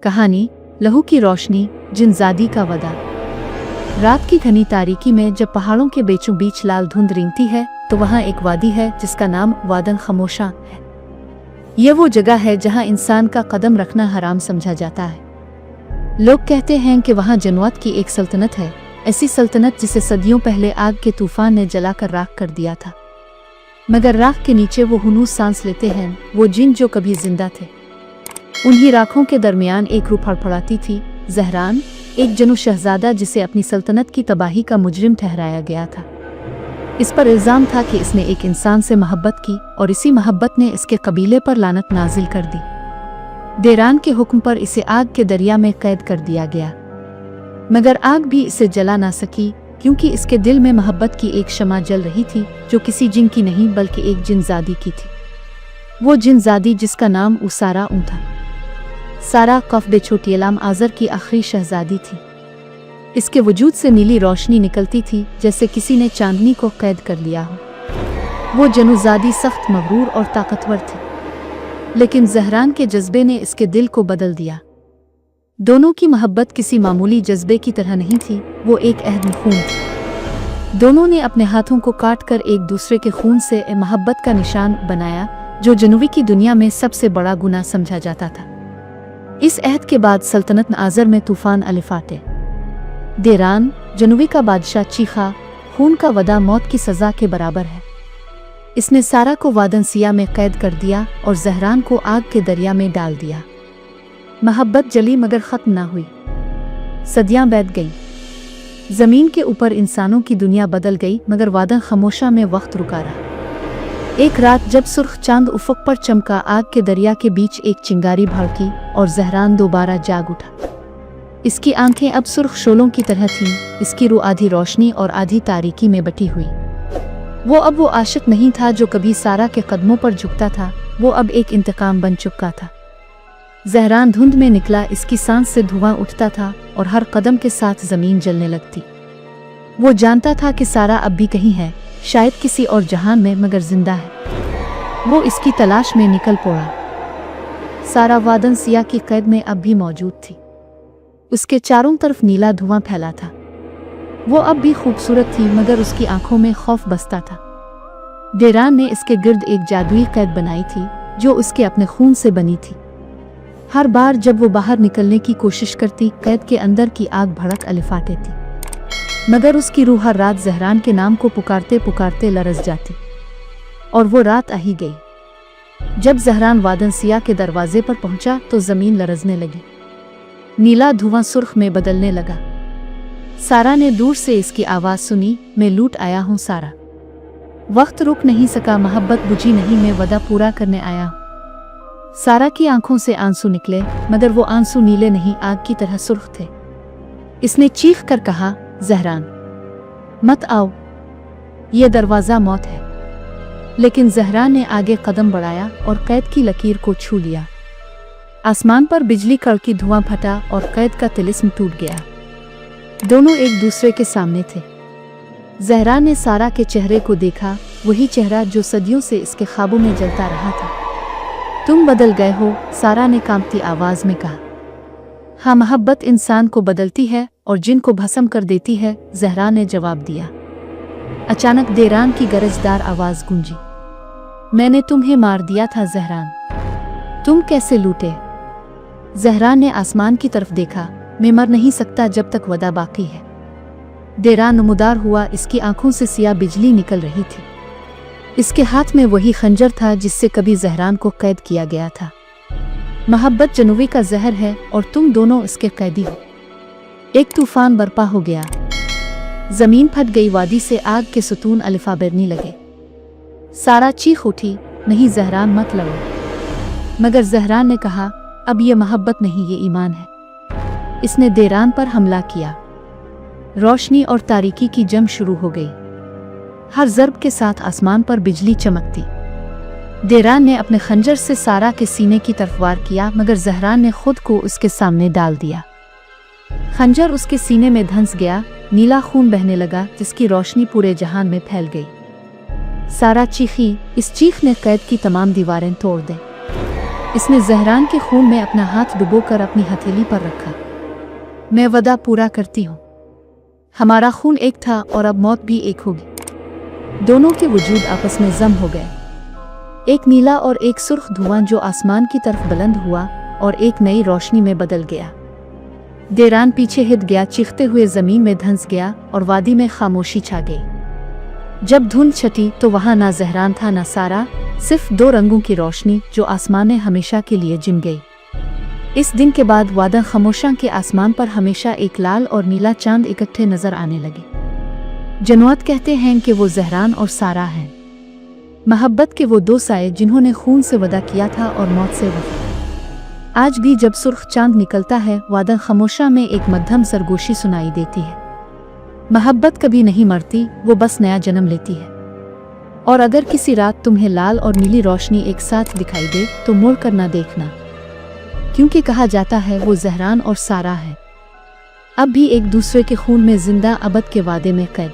कहानी लहू की रोशनी, जिनजादी का वदा। रात की घनी तारीकी में जब पहाड़ों के बीचों बीच लाल धुंध रेंगती है तो वहाँ एक वादी है जिसका नाम वादन खामोशा है। यह वो जगह है जहाँ इंसान का कदम रखना हराम समझा जाता है। लोग कहते हैं कि वहाँ जन्नत की एक सल्तनत है, ऐसी सल्तनत जिसे सदियों पहले आग के तूफान ने जलाकर राख कर दिया था। मगर राख के नीचे वो हुनूस सांस लेते हैं, वो जिन जो कभी जिंदा थे। उन्हीं राखों के दरमियान एक रूह फड़फड़ाती थी, ज़हरान, एक जनू शहजादा जिसे अपनी सल्तनत की तबाही का मुजरिम ठहराया गया था। इस पर इल्ज़ाम था कि इसने एक इंसान से मोहब्बत की और इसी मोहब्बत ने इसके कबीले पर लानत नाजिल कर दी। देरान के हुक्म पर इसे आग के दरिया में कैद कर दिया गया, मगर आग भी इसे जला ना सकी क्योंकि इसके दिल में मोहब्बत की एक शमा जल रही थी जो किसी जिन की नहीं बल्कि एक जिनजादी की थी। वो जिनजादी जिसका नाम उसारा था। सारा कफ़ छोटियलाम आज़र की आखिरी शहजादी थी। इसके वजूद से नीली रोशनी निकलती थी जैसे किसी ने चांदनी को कैद कर लिया हो। वो जनुज़ादी सख्त मगरूर और ताकतवर थी, लेकिन ज़हरान के जज्बे ने इसके दिल को बदल दिया। दोनों की मोहब्बत किसी मामूली जज्बे की तरह नहीं थी, वो एक अहद खून थी। दोनों ने अपने हाथों को काट कर एक दूसरे के खून से मोहब्बत का निशान बनाया, जो जनूबी की दुनिया में सबसे बड़ा गुनाह समझा जाता था। इस अहद के बाद सल्तनत आज़र में तूफान अलिफाटे। देरान, जनूबी का बादशाह, चीखा, खून का वदा मौत की सज़ा के बराबर है। इसने सारा को वादन सिया में कैद कर दिया और ज़हरान को आग के दरिया में डाल दिया। मोहब्बत जली मगर ख़त्म ना हुई। सदियां बीत गईं। ज़मीन के ऊपर इंसानों की दुनिया बदल गई मगर वादन खामोशा में वक्त रुका रहा। एक रात जब सुर्ख चांद उफ़क़ पर चमका, आग के दरिया के बीच एक चिंगारी भड़की और ज़हरान दोबारा जाग उठा। इसकी आंखें अब सुर्ख शोलों की तरह थीं, इसकी रूह आधी रोशनी और आधी तारीकी में बटी हुई। वो अब वो आशिक नहीं था जो कभी सारा के कदमों पर झुकता था, वो अब एक इंतकाम बन चुका था। ज़हरान धुंध में निकला, इसकी सांस से धुआं उठता था और हर कदम के साथ ज़मीन जलने लगती। वो जानता था कि सारा अब भी कहीं है, शायद किसी और जहान में, मगर जिंदा है। वो इसकी तलाश में निकल पड़ा। सारा वादन सिया की कैद में अब भी मौजूद थी। उसके चारों तरफ नीला धुआं फैला था। वो अब भी खूबसूरत थी मगर उसकी आंखों में खौफ बसता था। देरान ने इसके गिर्द एक जादुई कैद बनाई थी जो उसके अपने खून से बनी थी। हर बार जब वो बाहर निकलने की कोशिश करती, कैद के अंदर की आग भड़क अलिफाटे थी, मगर उसकी रूह हर रात ज़हरान के नाम को पुकारते पुकारते लरज़ जाती। और वो रात आ ही गई। जब ज़हरान वादन सिया के दरवाजे पर पहुंचा तो ज़मीन लरज़ने लगी। नीला धुआं सुर्ख में बदलने लगा। सारा ने दूर से इसकी आवाज़ सुनी, मैं लूट आया हूँ सारा। वक्त रुक नहीं सका, मोहब्बत बुझी नहीं, मैं वदा पूरा करने आया हूँ। सारा की आंखों से आंसू निकले, मगर वो आंसू नीले नहीं, आग की तरह सुर्ख थे। इसने चीख कर कहा, ज़हरान, मत आओ, ये दरवाज़ा मौत है। लेकिन ज़हरान ने आगे कदम बढ़ाया और कैद की लकीर को छू लिया। आसमान पर बिजली कड़की, धुआं फटा और कैद का तिलिस्म टूट गया। दोनों एक दूसरे के सामने थे। ज़हरान ने सारा के चेहरे को देखा, वही चेहरा जो सदियों से इसके ख्वाबों में जलता रहा था। तुम बदल गए हो, सारा ने कांपती आवाज़ में कहा। हाँ, मोहब्बत इंसान को बदलती है और जिन को भस्म कर देती है, ज़हरान ने जवाब दिया। अचानक देरान की गरजदार आवाज़ गूंजी, मैंने तुम्हें मार दिया था ज़हरान, तुम कैसे लूटे? ज़हरान ने आसमान की तरफ देखा, मैं मर नहीं सकता जब तक वदा बाकी है। देरान नमूदार हुआ, इसकी आंखों से सिया बिजली निकल रही थी। इसके हाथ में वही खंजर था जिससे कभी ज़हरान को कैद किया गया था। मोहब्बत जनूबी का जहर है और तुम दोनों इसके कैदी हो। एक तूफान बरपा हो गया, जमीन फट गई, वादी से आग के सुतून अलिफा बिरने लगे। सारा चीख उठी, नहीं ज़हरान, मत लड़ो। मगर ज़हरान ने कहा, अब ये मोहब्बत नहीं, ये ईमान है। इसने देरान पर हमला किया। रोशनी और तारीकी की जंग शुरू हो गई। हर ज़र्ब के साथ आसमान पर बिजली चमकती। देरान ने अपने खंजर से सारा के सीने की तरफ वार किया, मगर ज़हरान ने खुद को उसके सामने डाल दिया। खंजर उसके सीने में धंस गया, नीला खून बहने लगा जिसकी रोशनी पूरे जहान में फैल गई। सारा चीखी, इस चीख ने कैद की तमाम दीवारें तोड़ दी। इसने जहरान के खून में अपना हाथ डुबोकर अपनी हथेली पर रखा। मैं वदा पूरा करती हूँ। हमारा खून एक था और अब मौत भी एक होगी। दोनों के वजूद आपस में जम हो गए। एक नीला और एक सुर्ख धुआं जो आसमान की तरफ बुलंद हुआ और एक नई रोशनी में बदल गया। देरान पीछे हिट गया, चीखते हुए जमीन में धंस गया और वादी में खामोशी छा गई। जब धुंध छटी तो वहां ना जहरान था ना सारा, सिर्फ दो रंगों की रोशनी जो आसमान में हमेशा के लिए जिम गई। इस दिन के बाद वादन खामोशा के आसमान पर हमेशा एक लाल और नीला चांद इकट्ठे नजर आने लगे। जनौत कहते हैं कि वो जहरान और सारा हैं, मोहब्बत के वो दो साए जिन्होंने खून से वदा किया था और मौत से वफा। आज भी जब सुर्ख चांद निकलता है, वादन खामोशा में एक मध्यम सरगोशी सुनाई देती है। मोहब्बत कभी नहीं मरती, वो बस नया जन्म लेती है। और अगर किसी रात तुम्हें लाल और नीली रोशनी एक साथ दिखाई दे तो मुड़ कर ना देखना, क्योंकि कहा जाता है वो जहरान और सारा है, अब भी एक दूसरे के खून में जिंदा, अबद के वादे में कैद।